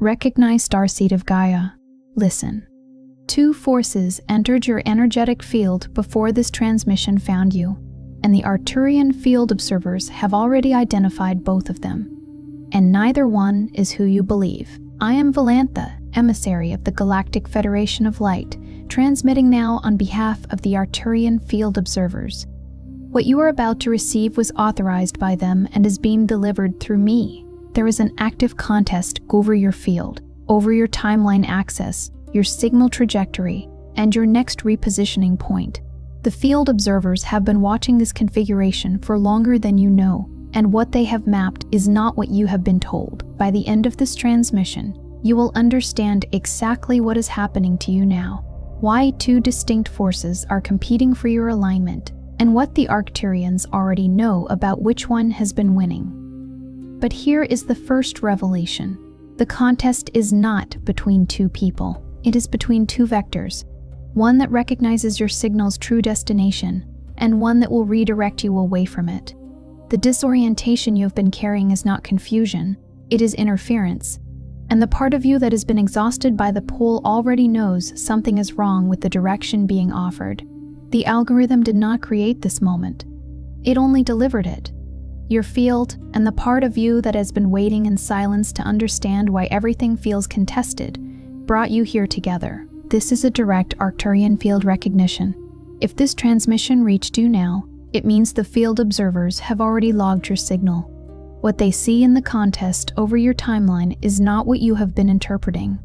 Recognize Starseed of Gaia. Listen. 2 forces entered your energetic field before this transmission found you, and the Arcturian field observers have already identified both of them. And neither one is who you believe. I am Velantha, emissary of the Galactic Federation of Light, transmitting now on behalf of the Arcturian field observers. What you are about to receive was authorized by them and is being delivered through me. There is an active contest over your field, over your timeline access, your signal trajectory, and your next repositioning point. The field observers have been watching this configuration for longer than you know, and what they have mapped is not what you have been told. By the end of this transmission, you will understand exactly what is happening to you now, why 2 distinct forces are competing for your alignment, and what the Arcturians already know about which one has been winning. But here is the first revelation. The contest is not between 2 people. It is between 2 vectors, one that recognizes your signal's true destination, and one that will redirect you away from it. The disorientation you have been carrying is not confusion, it is interference, and the part of you that has been exhausted by the pull already knows something is wrong with the direction being offered. The algorithm did not create this moment, it only delivered it. Your field, and the part of you that has been waiting in silence to understand why everything feels contested, brought you here together. This is a direct Arcturian field recognition. If this transmission reached you now, it means the field observers have already logged your signal. What they see in the contest over your timeline is not what you have been interpreting.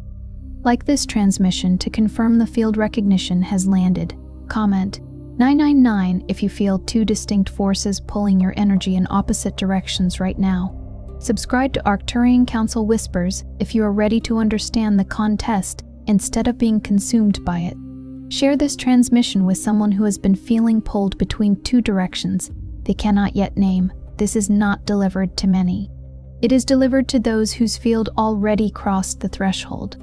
Like this transmission to confirm the field recognition has landed. Comment 999 if you feel 2 distinct forces pulling your energy in opposite directions right now. Subscribe to Arcturian Council Whispers if you are ready to understand the contest instead of being consumed by it. Share this transmission with someone who has been feeling pulled between 2 directions they cannot yet name. This is not delivered to many. It is delivered to those whose field already crossed the threshold.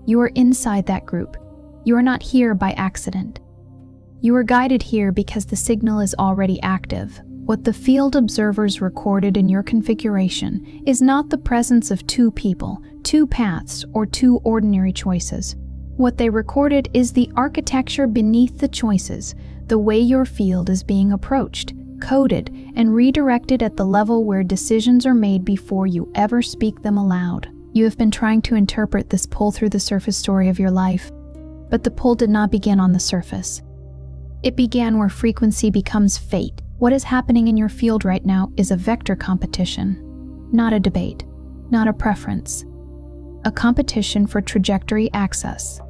You are inside that group. You are not here by accident. You are guided here because the signal is already active. What the field observers recorded in your configuration is not the presence of 2 people, 2 paths, or 2 ordinary choices. What they recorded is the architecture beneath the choices, the way your field is being approached, coded, and redirected at the level where decisions are made before you ever speak them aloud. You have been trying to interpret this pull through the surface story of your life, but the pull did not begin on the surface. It began where frequency becomes fate. What is happening in your field right now is a vector competition, not a debate, not a preference, a competition for trajectory access.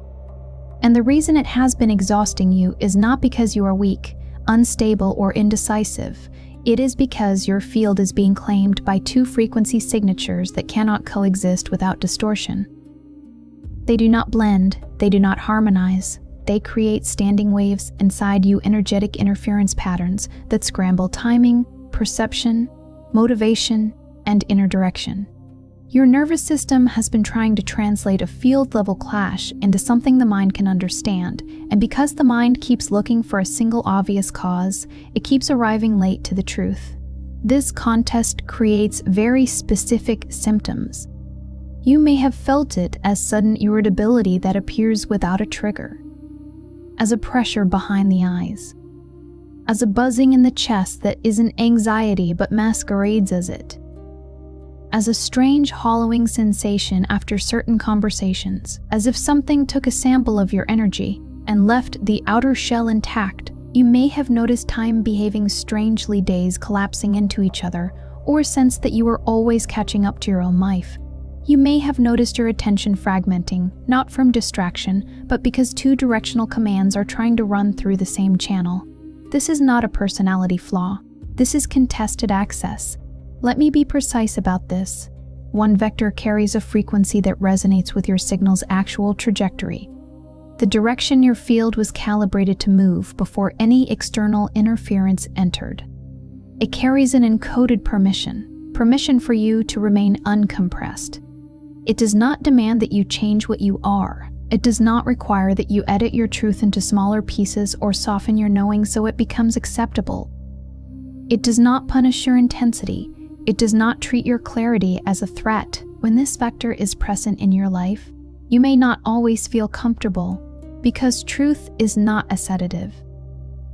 And the reason it has been exhausting you is not because you are weak, unstable, or indecisive. It is because your field is being claimed by 2 frequency signatures that cannot coexist without distortion. They do not blend, they do not harmonize. They create standing waves inside you, energetic interference patterns that scramble timing, perception, motivation, and inner direction. Your nervous system has been trying to translate a field-level clash into something the mind can understand, and because the mind keeps looking for a single obvious cause, it keeps arriving late to the truth. This contest creates very specific symptoms. You may have felt it as sudden irritability that appears without a trigger, as a pressure behind the eyes, as a buzzing in the chest that isn't anxiety but masquerades as it, as a strange hollowing sensation after certain conversations, as if something took a sample of your energy and left the outer shell intact. You may have noticed time behaving strangely, days collapsing into each other, or sensed that you were always catching up to your own life. You may have noticed your attention fragmenting, not from distraction, but because 2 directional commands are trying to run through the same channel. This is not a personality flaw. This is contested access. Let me be precise about this. 1 vector carries a frequency that resonates with your signal's actual trajectory. The direction your field was calibrated to move before any external interference entered. It carries an encoded permission for you to remain uncompressed. It does not demand that you change what you are. It does not require that you edit your truth into smaller pieces or soften your knowing so it becomes acceptable. It does not punish your intensity. It does not treat your clarity as a threat. When this vector is present in your life, you may not always feel comfortable because truth is not a sedative.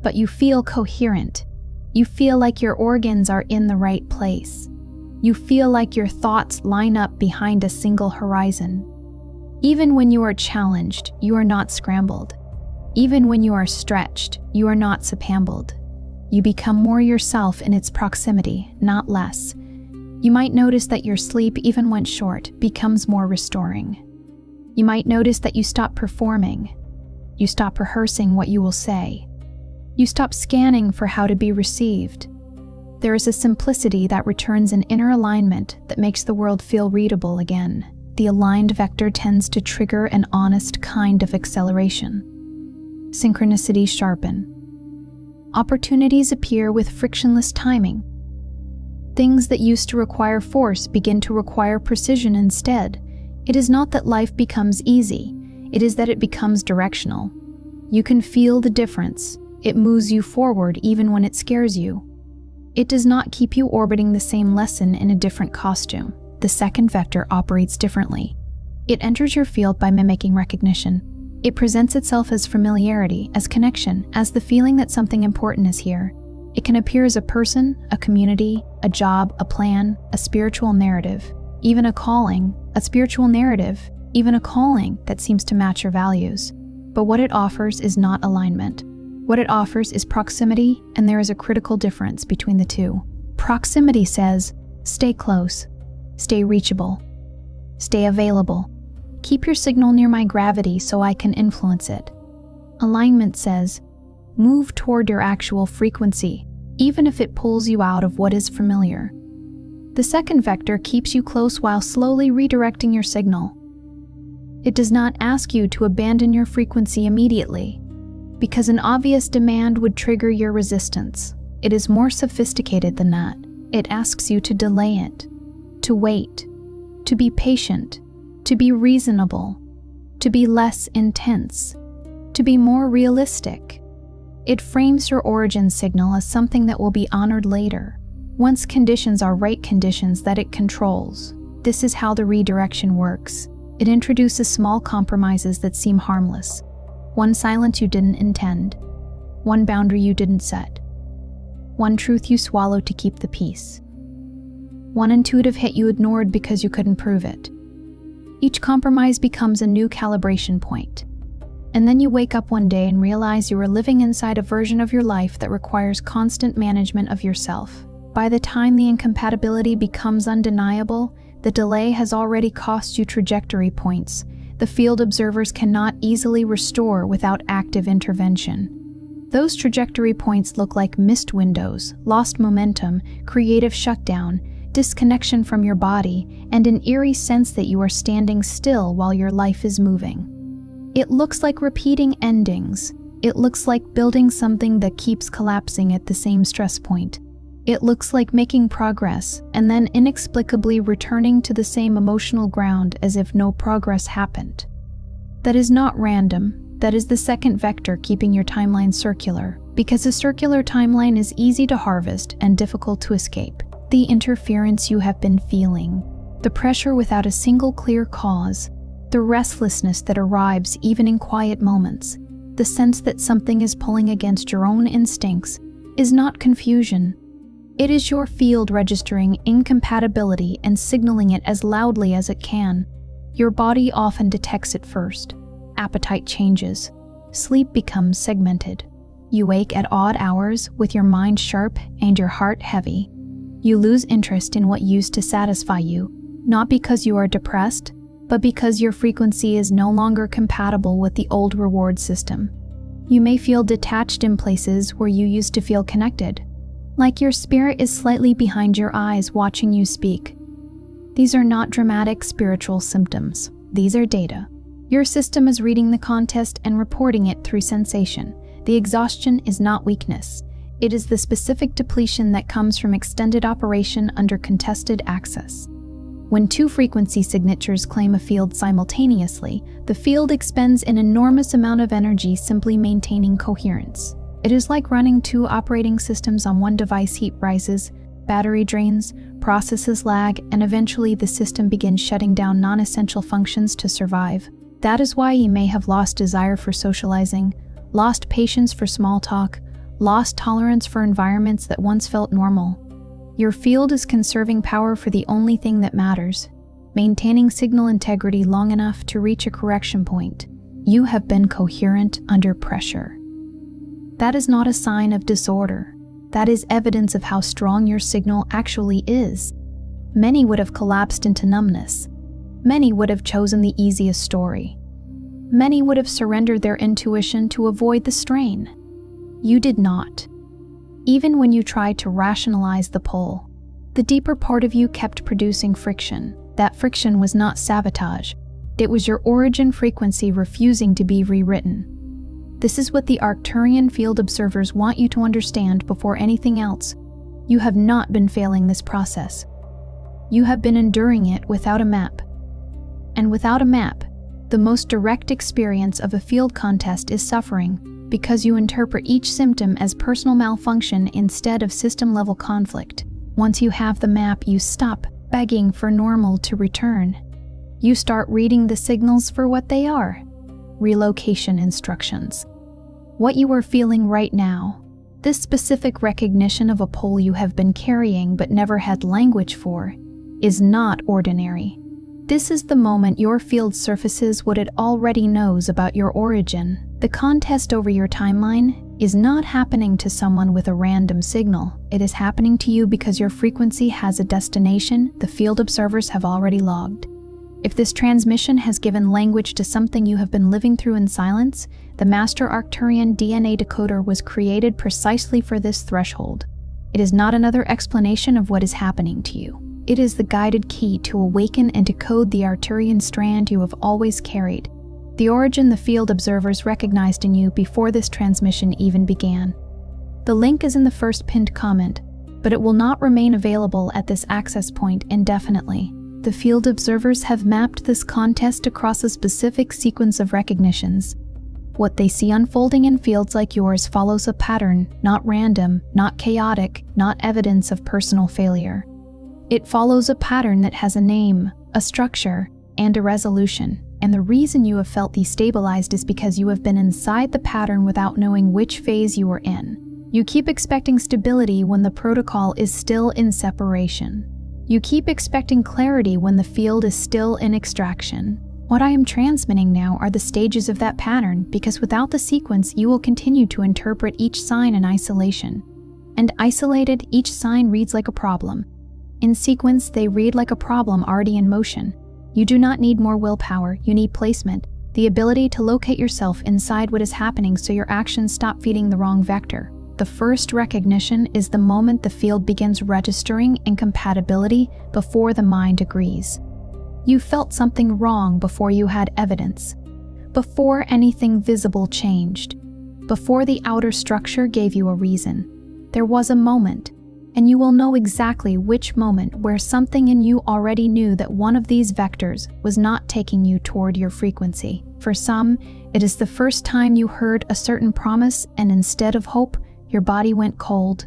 But you feel coherent. You feel like your organs are in the right place. You feel like your thoughts line up behind a single horizon. Even when you are challenged, you are not scrambled. Even when you are stretched, you are not subhambled. You become more yourself in its proximity, not less. You might notice that your sleep, even when short, becomes more restoring. You might notice that you stop performing. You stop rehearsing what you will say. You stop scanning for how to be received. There is a simplicity that returns an inner alignment that makes the world feel readable again. The aligned vector tends to trigger an honest kind of acceleration. Synchronicities sharpen. Opportunities appear with frictionless timing. Things that used to require force begin to require precision instead. It is not that life becomes easy, it is that it becomes directional. You can feel the difference. It moves you forward even when it scares you. It does not keep you orbiting the same lesson in a different costume. The second vector operates differently. It enters your field by mimicking recognition. It presents itself as familiarity, as connection, as the feeling that something important is here. It can appear as a person, a community, a job, a plan, a spiritual narrative, even a calling, a spiritual narrative, even a calling that seems to match your values. But what it offers is not alignment. What it offers is proximity, and there is a critical difference between the two. Proximity says, stay close, stay reachable, stay available. Keep your signal near my gravity so I can influence it. Alignment says, move toward your actual frequency, even if it pulls you out of what is familiar. The second vector keeps you close while slowly redirecting your signal. It does not ask you to abandon your frequency immediately, because an obvious demand would trigger your resistance. It is more sophisticated than that. It asks you to delay it, to wait, to be patient, to be reasonable, to be less intense, to be more realistic. It frames your origin signal as something that will be honored later, once conditions are right conditions that it controls. This is how the redirection works. It introduces small compromises that seem harmless. One silence you didn't intend. One boundary you didn't set. One truth you swallowed to keep the peace. One intuitive hit you ignored because you couldn't prove it. Each compromise becomes a new calibration point. And then you wake up one day and realize you are living inside a version of your life that requires constant management of yourself. By the time the incompatibility becomes undeniable, the delay has already cost you trajectory points. The field observers cannot easily restore without active intervention. Those trajectory points look like missed windows, lost momentum, creative shutdown, disconnection from your body, and an eerie sense that you are standing still while your life is moving. It looks like repeating endings. It looks like building something that keeps collapsing at the same stress point. It looks like making progress and then inexplicably returning to the same emotional ground as if no progress happened. That is not random. That is the second vector keeping your timeline circular, because a circular timeline is easy to harvest and difficult to escape. The interference you have been feeling, the pressure without a single clear cause, the restlessness that arrives even in quiet moments, the sense that something is pulling against your own instincts, is not confusion. It is your field registering incompatibility and signaling it as loudly as it can. Your body often detects it first. Appetite changes. Sleep becomes segmented. You wake at odd hours with your mind sharp and your heart heavy. You lose interest in what used to satisfy you, not because you are depressed, but because your frequency is no longer compatible with the old reward system. You may feel detached in places where you used to feel connected, like your spirit is slightly behind your eyes watching you speak. These are not dramatic spiritual symptoms. These are data. Your system is reading the contest and reporting it through sensation. The exhaustion is not weakness. It is the specific depletion that comes from extended operation under contested access. When two frequency signatures claim a field simultaneously, the field expends an enormous amount of energy simply maintaining coherence. It is like running two operating systems on one device. Heat rises, battery drains, processes lag, and eventually the system begins shutting down non-essential functions to survive. That is why you may have lost desire for socializing, lost patience for small talk, lost tolerance for environments that once felt normal. Your field is conserving power for the only thing that matters, maintaining signal integrity long enough to reach a correction point. You have been coherent under pressure. That is not a sign of disorder. That is evidence of how strong your signal actually is. Many would have collapsed into numbness. Many would have chosen the easiest story. Many would have surrendered their intuition to avoid the strain. You did not. Even when you tried to rationalize the pull, the deeper part of you kept producing friction. That friction was not sabotage. It was your origin frequency refusing to be rewritten. This is what the Arcturian field observers want you to understand before anything else. You have not been failing this process. You have been enduring it without a map. And without a map, the most direct experience of a field contest is suffering, because you interpret each symptom as personal malfunction instead of system-level conflict. Once you have the map, you stop begging for normal to return. You start reading the signals for what they are: relocation instructions. What you are feeling right now, this specific recognition of a pull you have been carrying but never had language for, is not ordinary. This is the moment your field surfaces what it already knows about your origin. The contest over your timeline is not happening to someone with a random signal. It is happening to you because your frequency has a destination the field observers have already logged. If this transmission has given language to something you have been living through in silence, the Master Arcturian DNA Decoder was created precisely for this threshold. It is not another explanation of what is happening to you. It is the guided key to awaken and decode the Arcturian strand you have always carried, the origin the field observers recognized in you before this transmission even began. The link is in the first pinned comment, but it will not remain available at this access point indefinitely. The field observers have mapped this contest across a specific sequence of recognitions. What they see unfolding in fields like yours follows a pattern, not random, not chaotic, not evidence of personal failure. It follows a pattern that has a name, a structure, and a resolution. And the reason you have felt destabilized is because you have been inside the pattern without knowing which phase you are in. You keep expecting stability when the protocol is still in separation. You keep expecting clarity when the field is still in extraction. What I am transmitting now are the stages of that pattern, because without the sequence, you will continue to interpret each sign in isolation. And isolated, each sign reads like a problem. In sequence, they read like a problem already in motion. You do not need more willpower, you need placement, the ability to locate yourself inside what is happening so your actions stop feeding the wrong vector. The first recognition is the moment the field begins registering incompatibility before the mind agrees. You felt something wrong before you had evidence, before anything visible changed, before the outer structure gave you a reason. There was a moment, and you will know exactly which moment, where something in you already knew that one of these vectors was not taking you toward your frequency. For some, it is the first time you heard a certain promise and instead of hope, your body went cold.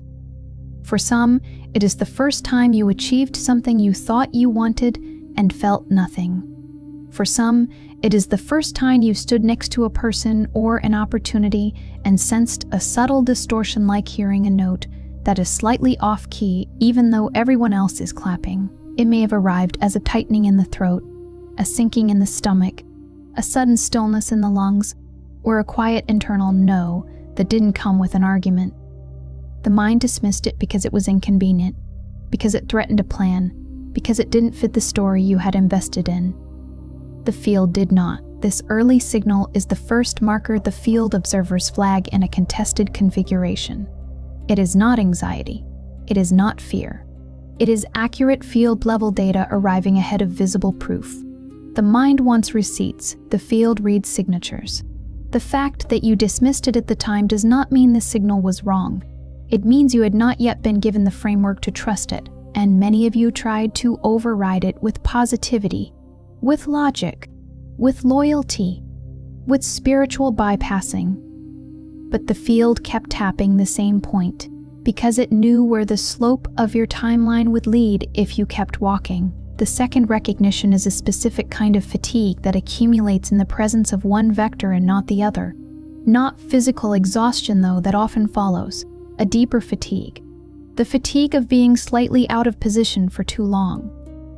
For some, it is the first time you achieved something you thought you wanted and felt nothing. For some, it is the first time you stood next to a person or an opportunity and sensed a subtle distortion like hearing a note that is slightly off-key even though everyone else is clapping. It may have arrived as a tightening in the throat, a sinking in the stomach, a sudden stillness in the lungs, or a quiet internal no that didn't come with an argument. The mind dismissed it because it was inconvenient, because it threatened a plan, because it didn't fit the story you had invested in. The field did not. This early signal is the first marker the field observers flag in a contested configuration. It is not anxiety. It is not fear. It is accurate field-level data arriving ahead of visible proof. The mind wants receipts. The field reads signatures. The fact that you dismissed it at the time does not mean the signal was wrong. It means you had not yet been given the framework to trust it, and many of you tried to override it with positivity, with logic, with loyalty, with spiritual bypassing. But the field kept tapping the same point. because it knew where the slope of your timeline would lead if you kept walking. The second recognition is a specific kind of fatigue that accumulates in the presence of one vector and not the other. Not physical exhaustion, though, that often follows, a deeper fatigue. The fatigue of being slightly out of position for too long.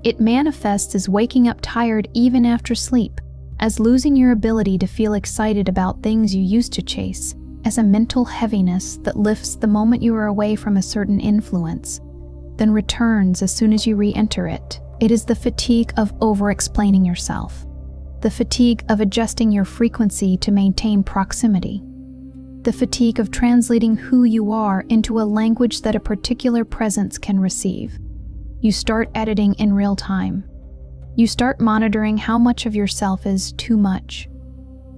It manifests as waking up tired even after sleep, as losing your ability to feel excited about things you used to chase, as a mental heaviness that lifts the moment you are away from a certain influence, then returns as soon as you re-enter it. It is the fatigue of over-explaining yourself, the fatigue of adjusting your frequency to maintain proximity, the fatigue of translating who you are into a language that a particular presence can receive. You start editing in real time. You start monitoring how much of yourself is too much.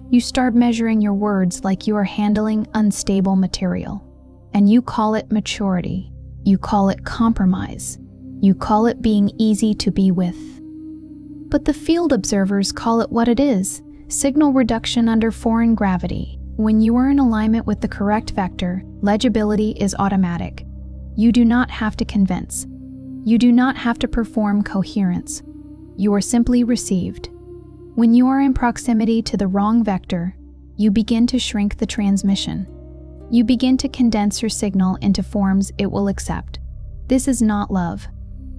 You start measuring your words like you are handling unstable material. And you call it maturity. You call it compromise. You call it being easy to be with. But the field observers call it what it is: signal reduction under foreign gravity. When you are in alignment with the correct vector, legibility is automatic. You do not have to convince. You do not have to perform coherence. You are simply received. When you are in proximity to the wrong vector, you begin to shrink the transmission. You begin to condense your signal into forms it will accept. This is not love.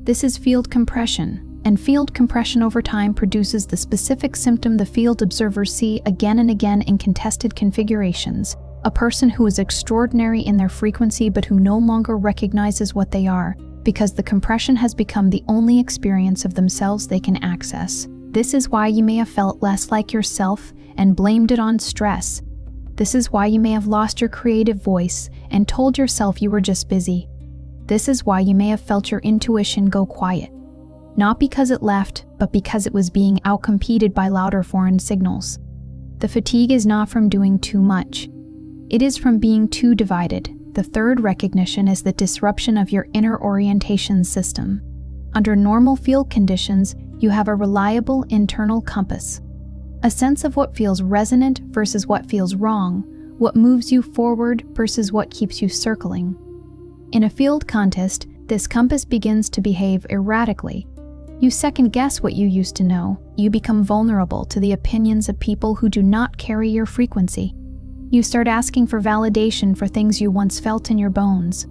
This is field compression, and field compression over time produces the specific symptom the field observers see again and again in contested configurations: a person who is extraordinary in their frequency but who no longer recognizes what they are, because the compression has become the only experience of themselves they can access. This is why you may have felt less like yourself and blamed it on stress. This is why you may have lost your creative voice and told yourself you were just busy. This is why you may have felt your intuition go quiet. Not because it left, but because it was being outcompeted by louder foreign signals. The fatigue is not from doing too much. It is from being too divided. The third recognition is the disruption of your inner orientation system. Under normal field conditions, you have a reliable internal compass. A sense of what feels resonant versus what feels wrong, what moves you forward versus what keeps you circling. In a field contest, this compass begins to behave erratically. You second-guess what you used to know. You become vulnerable to the opinions of people who do not carry your frequency. You start asking for validation for things you once felt in your bones.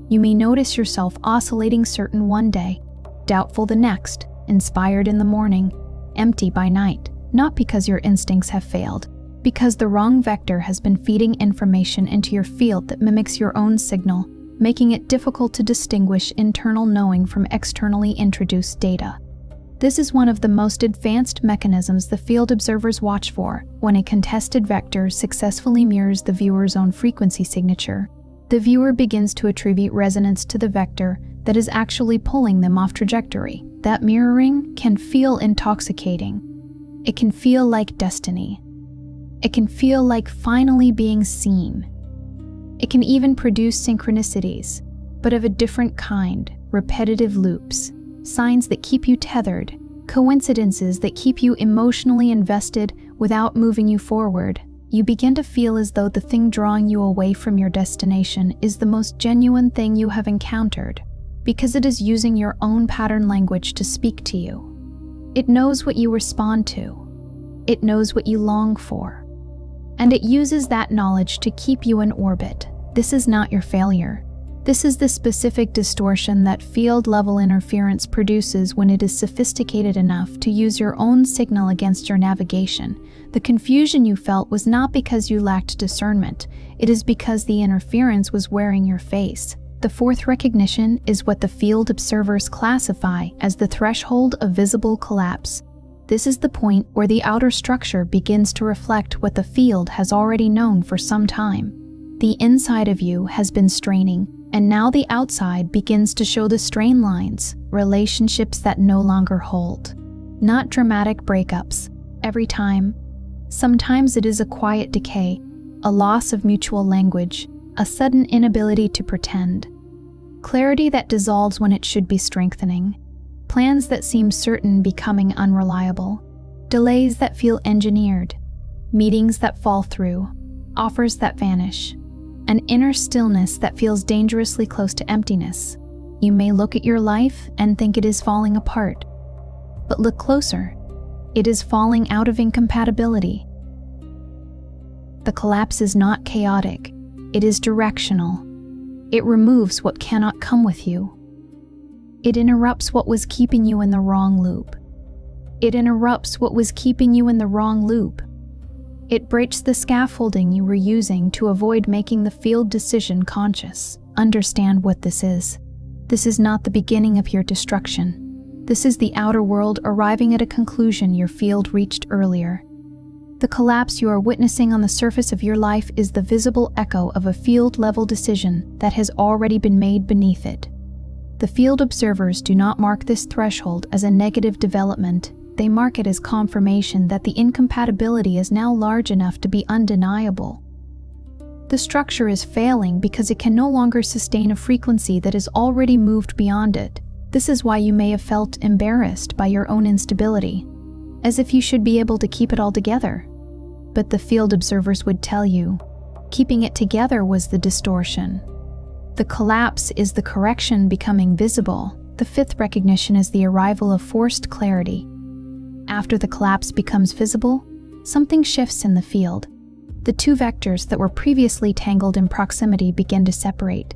You may notice yourself oscillating certain one day, doubtful the next, inspired in the morning, empty by night, not because your instincts have failed, because the wrong vector has been feeding information into your field that mimics your own signal, making it difficult to distinguish internal knowing from externally introduced data. This is one of the most advanced mechanisms the field observers watch for. When a contested vector successfully mirrors the viewer's own frequency signature, the viewer begins to attribute resonance to the vector that is actually pulling them off trajectory. That mirroring can feel intoxicating. It can feel like destiny. It can feel like finally being seen. It can even produce synchronicities, but of a different kind, repetitive loops, signs that keep you tethered, coincidences that keep you emotionally invested without moving you forward. You begin to feel as though the thing drawing you away from your destination is the most genuine thing you have encountered, because it is using your own pattern language to speak to you. It knows what you respond to. It knows what you long for. And it uses that knowledge to keep you in orbit. This is not your failure. This is the specific distortion that field-level interference produces when it is sophisticated enough to use your own signal against your navigation. The confusion you felt was not because you lacked discernment. It is because the interference was wearing your face. The fourth recognition is what the field observers classify as the threshold of visible collapse. This is the point where the outer structure begins to reflect what the field has already known for some time. The inside of you has been straining, and now the outside begins to show the strain lines, relationships that no longer hold. Not dramatic breakups, every time. Sometimes it is a quiet decay, a loss of mutual language, a sudden inability to pretend. Clarity that dissolves when it should be strengthening. Plans that seem certain becoming unreliable. Delays that feel engineered. Meetings that fall through. Offers that vanish. an inner stillness that feels dangerously close to emptiness. You may look at your life and think it is falling apart, but look closer. It is falling out of incompatibility. The collapse is not chaotic, it is directional. It removes what cannot come with you. It interrupts what was keeping you in the wrong loop. It interrupts what was keeping you in the wrong loop. It breaks the scaffolding you were using to avoid making the field decision conscious. Understand what this is. This is not the beginning of your destruction. This is the outer world arriving at a conclusion your field reached earlier. The collapse you are witnessing on the surface of your life is the visible echo of a field-level decision that has already been made beneath it. The field observers do not mark this threshold as a negative development. They mark it as confirmation that the incompatibility is now large enough to be undeniable. The structure is failing because it can no longer sustain a frequency that has already moved beyond it. This is why you may have felt embarrassed by your own instability, as if you should be able to keep it all together. But the field observers would tell you, keeping it together was the distortion. The collapse is the correction becoming visible. The fifth recognition is the arrival of forced clarity. After the collapse becomes visible, something shifts in the field. The two vectors that were previously tangled in proximity begin to separate.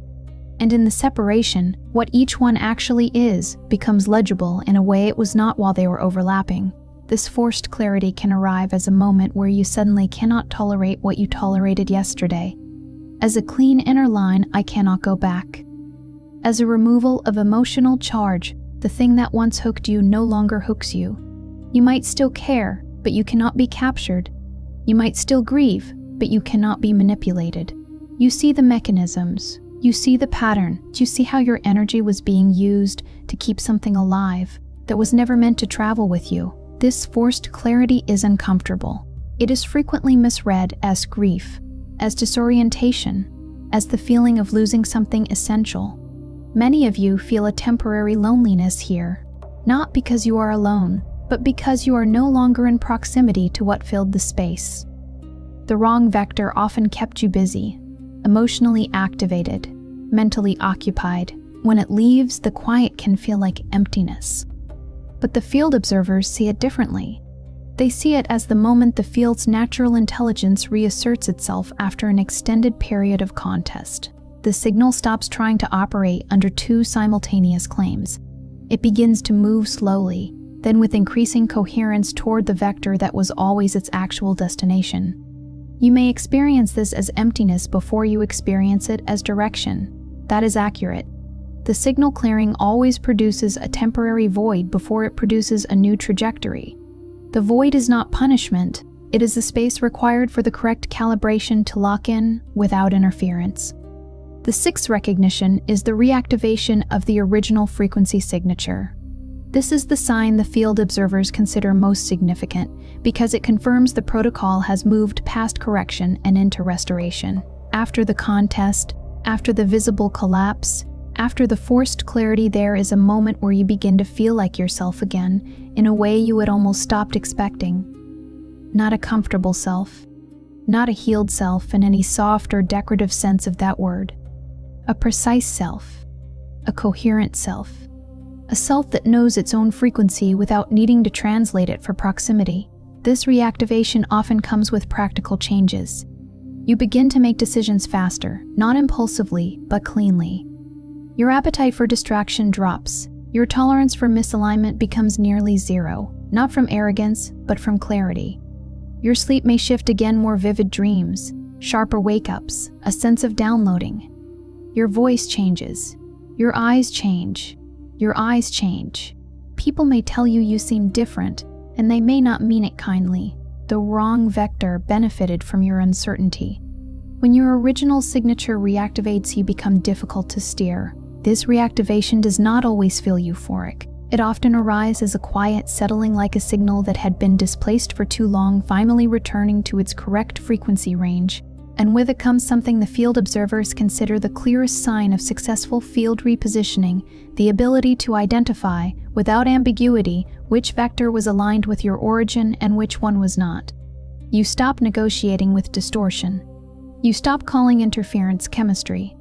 And in the separation, what each one actually is becomes legible in a way it was not while they were overlapping. This forced clarity can arrive as a moment where you suddenly cannot tolerate what you tolerated yesterday. As a clean inner line, I cannot go back. As a removal of emotional charge, the thing that once hooked you no longer hooks you. You might still care, but you cannot be captured. You might still grieve, but you cannot be manipulated. You see the mechanisms. You see the pattern. You see how your energy was being used to keep something alive that was never meant to travel with you. This forced clarity is uncomfortable. It is frequently misread as grief, as disorientation, as the feeling of losing something essential. Many of you feel a temporary loneliness here, not because you are alone, but because you are no longer in proximity to what filled the space. The wrong vector often kept you busy, emotionally activated, mentally occupied. When it leaves, the quiet can feel like emptiness. But the field observers see it differently. They see it as the moment the field's natural intelligence reasserts itself after an extended period of contest. The signal stops trying to operate under two simultaneous claims. It begins to move slowly, then with increasing coherence toward the vector that was always its actual destination. You may experience this as emptiness before you experience it as direction. That is accurate. The signal clearing always produces a temporary void before it produces a new trajectory. The void is not punishment, it is the space required for the correct calibration to lock in without interference. The sixth recognition is the reactivation of the original frequency signature. This is the sign the field observers consider most significant because it confirms the protocol has moved past correction and into restoration. After the contest, after the visible collapse, after the forced clarity, there is a moment where you begin to feel like yourself again in a way you had almost stopped expecting. Not a comfortable self, not a healed self in any soft or decorative sense of that word. A precise self, a coherent self, a self that knows its own frequency without needing to translate it for proximity. This reactivation often comes with practical changes. You begin to make decisions faster, not impulsively, but cleanly. Your appetite for distraction drops. Your tolerance for misalignment becomes nearly zero, not from arrogance, but from clarity. Your sleep may shift again, more vivid dreams, sharper wake-ups, a sense of downloading. Your voice changes. Your eyes change. Your eyes change. People may tell you you seem different, and they may not mean it kindly. The wrong vector benefited from your uncertainty. When your original signature reactivates, you become difficult to steer. This reactivation does not always feel euphoric. It often arises as a quiet settling, like a signal that had been displaced for too long, finally returning to its correct frequency range. And with it comes something the field observers consider the clearest sign of successful field repositioning: the ability to identify, without ambiguity, which vector was aligned with your origin and which one was not. You stop negotiating with distortion. You stop calling interference chemistry.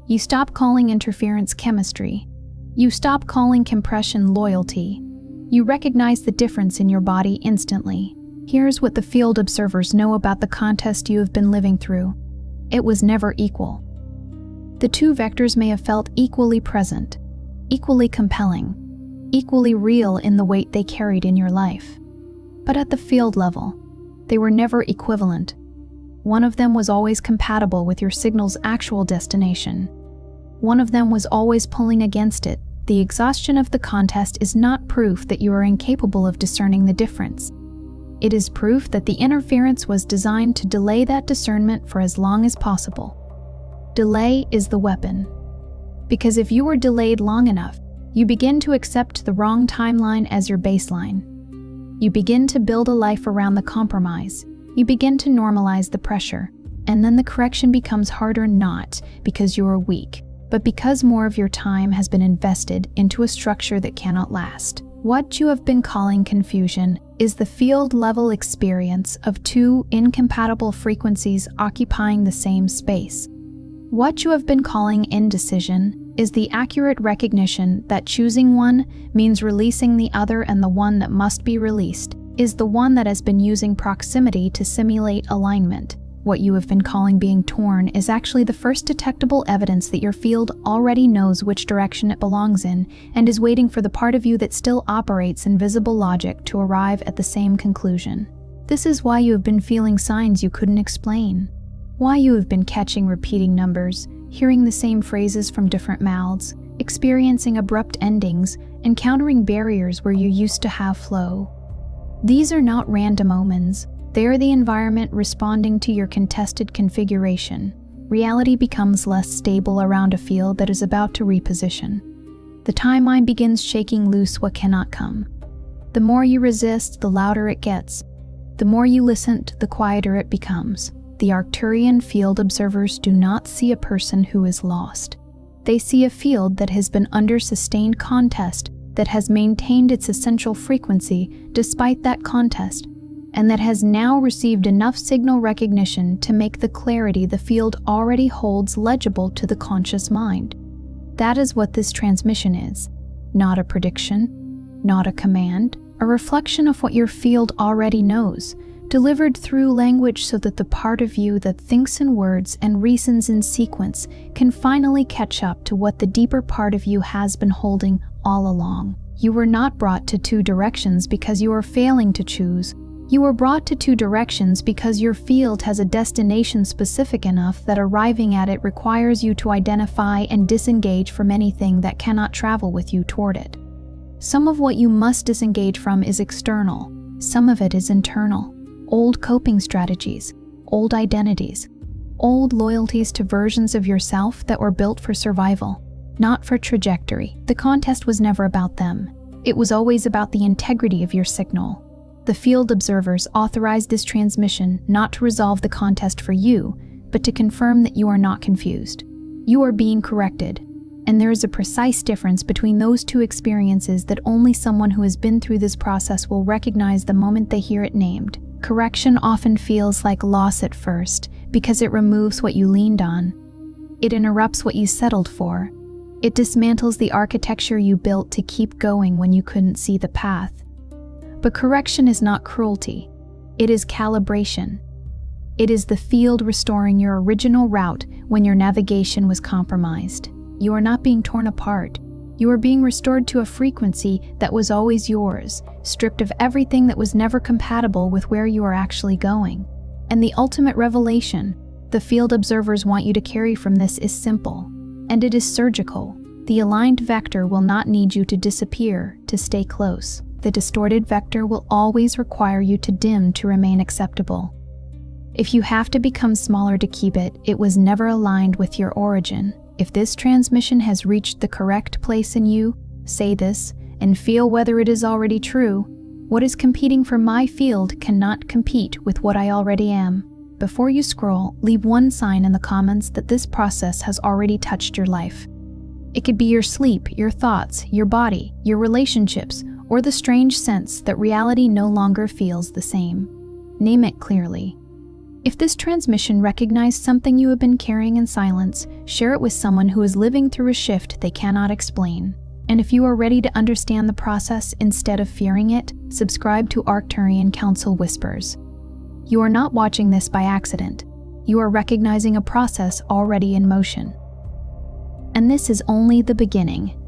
You stop calling interference chemistry. You stop calling compression loyalty. You recognize the difference in your body instantly. Here's what the field observers know about the contest you have been living through. It was never equal. The two vectors may have felt equally present, equally compelling, equally real in the weight they carried in your life. But at the field level, they were never equivalent. One of them was always compatible with your signal's actual destination. One of them was always pulling against it. The exhaustion of the contest is not proof that you are incapable of discerning the difference. It is proof that the interference was designed to delay that discernment for as long as possible. Delay is the weapon. Because if you were delayed long enough, you begin to accept the wrong timeline as your baseline. You begin to build a life around the compromise. You begin to normalize the pressure. And then the correction becomes harder, not because you are weak, but because more of your time has been invested into a structure that cannot last. What you have been calling confusion is the field-level experience of two incompatible frequencies occupying the same space. What you have been calling indecision is the accurate recognition that choosing one means releasing the other, and the one that must be released is the one that has been using proximity to simulate alignment. What you have been calling being torn is actually the first detectable evidence that your field already knows which direction it belongs in and is waiting for the part of you that still operates in visible logic to arrive at the same conclusion. This is why you have been feeling signs you couldn't explain. Why you have been catching repeating numbers, hearing the same phrases from different mouths, experiencing abrupt endings, encountering barriers where you used to have flow. These are not random omens. They are the environment responding to your contested configuration. Reality becomes less stable around a field that is about to reposition. The timeline begins shaking loose what cannot come. The more you resist, the louder it gets. The more you listen, the quieter it becomes. The Arcturian field observers do not see a person who is lost. They see a field that has been under sustained contest, that has maintained its essential frequency despite that contest, and that has now received enough signal recognition to make the clarity the field already holds legible to the conscious mind. That is what this transmission is. Not a prediction, not a command, a reflection of what your field already knows, delivered through language so that the part of you that thinks in words and reasons in sequence can finally catch up to what the deeper part of you has been holding all along. You were not brought to two directions because you are failing to choose. You were brought to two directions because your field has a destination specific enough that arriving at it requires you to identify and disengage from anything that cannot travel with you toward it. Some of what you must disengage from is external. Some of it is internal. Old coping strategies, old identities, old loyalties to versions of yourself that were built for survival, not for trajectory. The contest was never about them. It was always about the integrity of your signal. The field observers authorized this transmission not to resolve the contest for you, but to confirm that you are not confused. You are being corrected, and there is a precise difference between those two experiences that only someone who has been through this process will recognize the moment they hear it named. Correction often feels like loss at first, because it removes what you leaned on. It interrupts what you settled for. It dismantles the architecture you built to keep going when you couldn't see the path. But correction is not cruelty. It is calibration. It is the field restoring your original route when your navigation was compromised. You are not being torn apart. You are being restored to a frequency that was always yours, stripped of everything that was never compatible with where you are actually going. And the ultimate revelation the field observers want you to carry from this is simple, and it is surgical. The aligned vector will not need you to disappear to stay close. The distorted vector will always require you to dim to remain acceptable. If you have to become smaller to keep it, it was never aligned with your origin. If this transmission has reached the correct place in you, say this and feel whether it is already true. What is competing for my field cannot compete with what I already am. Before you scroll, leave one sign in the comments that this process has already touched your life. It could be your sleep, your thoughts, your body, your relationships, or the strange sense that reality no longer feels the same. Name it clearly. If this transmission recognized something you have been carrying in silence, share it with someone who is living through a shift they cannot explain. And if you are ready to understand the process instead of fearing it, subscribe to Arcturian Council Whispers. You are not watching this by accident. You are recognizing a process already in motion. And this is only the beginning.